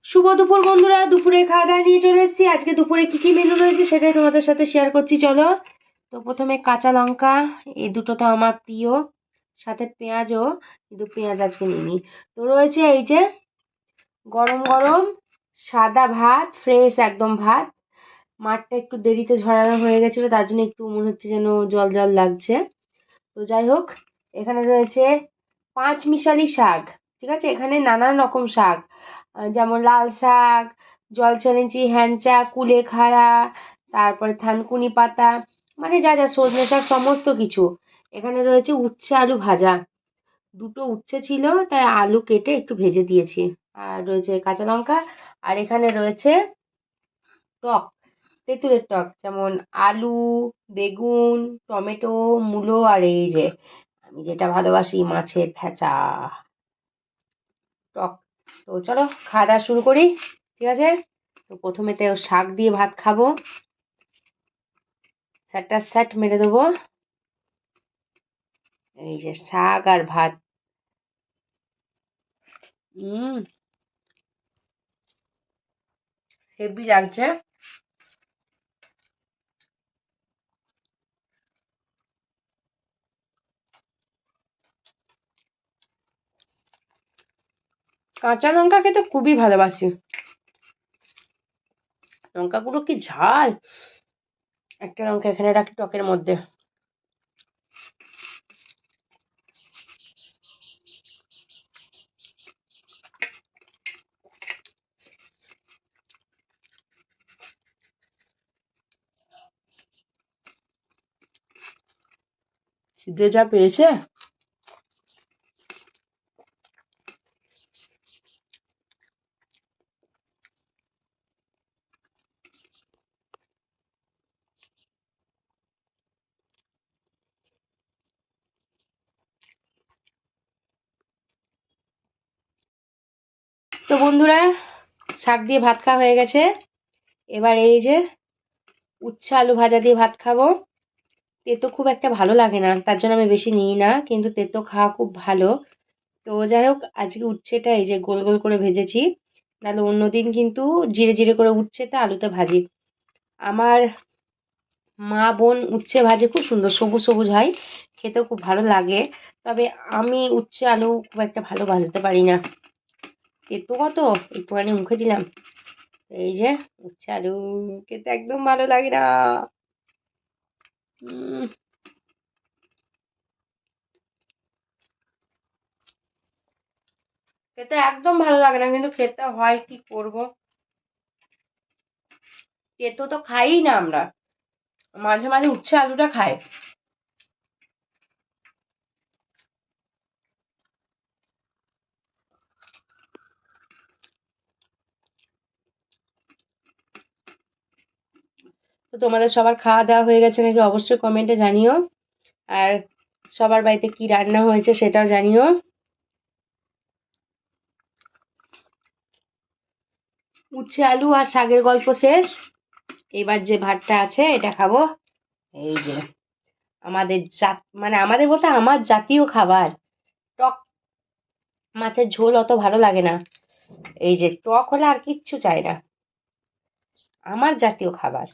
শুভ দুপুর বন্ধুরা, দুপুরে খাওয়া দাওয়া নিয়ে চলে এসেছি। আজকে দুপুরে কি কি মেনু রয়েছে সেটাই তোমাদের সাথে শেয়ার করছি, চলো। তো প্রথমে কাঁচা লঙ্কা, এই দুটো তো আমার প্রিয়, সাথে পেঁয়াজও, কিন্তু পেঁয়াজ আজকে নিইনি। তো রয়েছে এই যে গরম গরম সাদা ভাত, ফ্রেশ একদম ভাত। মাঠটা একটু দেরিতে ঝরানো হয়ে গেছিলো, তার জন্য একটু মনে হচ্ছে যেন জল জল লাগছে। তো যাই হোক, এখানে রয়েছে পাঁচ মিশালি শাক। ঠিক আছে, এখানে নানান রকম শাক, যেমন লাল শাক, জলছেনেচি, হ্যাঞ্চা, কুলেখাড়া, তারপরে থানকুনি পাতা, মানে যা যা সজনে শাক সমস্ত কিছু। এখানে রয়েছে উচ্ছে আলু ভাজা, দুটো উচ্ছে ছিল তাই আলু কেটে একটু ভেজে দিয়েছি। আর রয়েছে কাঁচা লঙ্কা। আর এখানে রয়েছে টক, তেঁতুলের টক, যেমন আলু, বেগুন, টমেটো, মূলো, আর এই যে আমি যেটা ভালোবাসি, মাছের ফেঁচা টক। তো চলো খাওয়া দাওয়া শুরু করি, ঠিক আছে। তো প্রথমে তো শাক দিয়ে ভাত খাবো, স্যাটটা স্যাট মেরে দেবো। এই যে শাক আর ভাত, হেভি লাগছে। কাঁচা লঙ্কা খেতে খুবই ভালোবাসি। লঙ্কাগুলো কি ঝাল! একটা লঙ্কা এখানে রাখি টকের মধ্যে। খিদে যা পেয়েছে! তো বন্ধুরা, শাক দিয়ে ভাত খাওয়া হয়ে গেছে। এবার এই যে উচ্ছে আলু ভাজা দিয়ে ভাত খাবো। তেতো খুব একটা ভালো লাগে না, তার জন্য আমি বেশি নিই না, কিন্তু তেতো খাওয়া খুব ভালো। তো যাই হোক, আজকে উচ্ছেটা এই যে গোল গোল করে ভেজেছি, নাহলে অন্যদিন কিন্তু জিরে জিরে করে উচ্ছেটা আলুতে ভাজি। আমার মা বোন উচ্ছে ভাজে, খুব সুন্দর সবুজ সবুজ হয়, খেতেও খুব ভালো লাগে। তবে আমি উচ্ছে আলু খুব একটা ভালো ভাজতে পারি না, তেতো কত, একটুখানি মুখে দিলাম, এই যে উচ্ছে আলু খেতে একদম ভালো লাগে না। উম, খেতে একদম ভালো লাগে না, কিন্তু খেতে হয়, কি করব। তেতো তো খাই না আমরা, মাঝে মাঝে উচ্ছে আলুটা খাই। তো তোমাদের সবার খাওয়া দাওয়া হয়ে গেছে নাকি অবশ্যই কমেন্টে জানিও। আর সবার বাড়িতে কি রান্না হয়েছে সেটাও জানিও। উচ্ছে আলু আর শাকের গল্প শেষ, এবার যে ভাতটা আছে এটা খাবো। এই যে আমাদের মানে আমাদের বলতে আমার জাতীয় খাবার, টক মাছের ঝোল অত ভালো লাগে না, এই যে টক হলে আর কিচ্ছু চাই না, আমার জাতীয় খাবার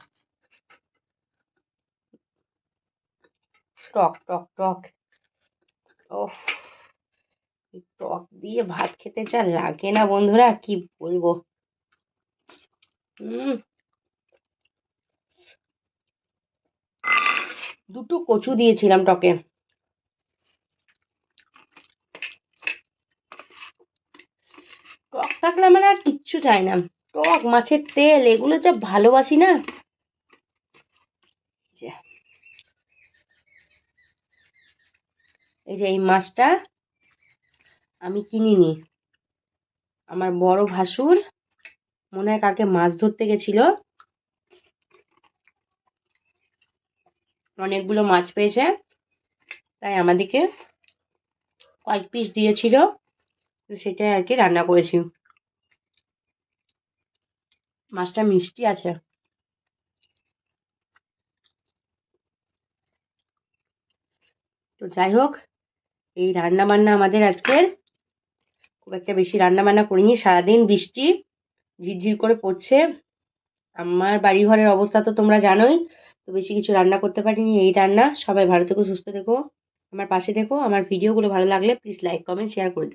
টক টক টক। ওফ, টক দিয়ে ভাত খেতে যা লাগে না বন্ধুরা, কি বলবো। উম দুটো কচু দিয়েছিলাম টকে। টক থাকলে আমার আর কিচ্ছু চাই না, টক মাছের তেল এগুলো যা ভালোবাসি না। যে এই যে এই মাছটা আমি কিনিনি, আমার বড় ভাসুর মনে হয় কাকে মাছ ধরতে গেছিল, অনেকগুলো মাছ পেয়েছে, তাই আমাদেরকে কয়েক পিস দিয়েছিল, তো সেটাই আর কি রান্না করেছি। মাছটা মিষ্টি আছে। তো যাই হোক, এই রান্না বান্না আমাদের আজকের, খুব একটা বেশি রান্না বান্না করিনি, সারাদিন বৃষ্টি, ঝিরঝির করে পড়ছে। আমার বাড়িঘরের অবস্থা তো তোমরা জানোই। তো বেশি কিছু রান্না করতে পারিনি, এই রান্না। সবাই ভালো থেকো, সুস্থ থেকো, আমার পাশে থেকো। আমার ভিডিওগুলো ভালো লাগলে প্লিজ লাইক, কমেন্ট, শেয়ার করে দিও।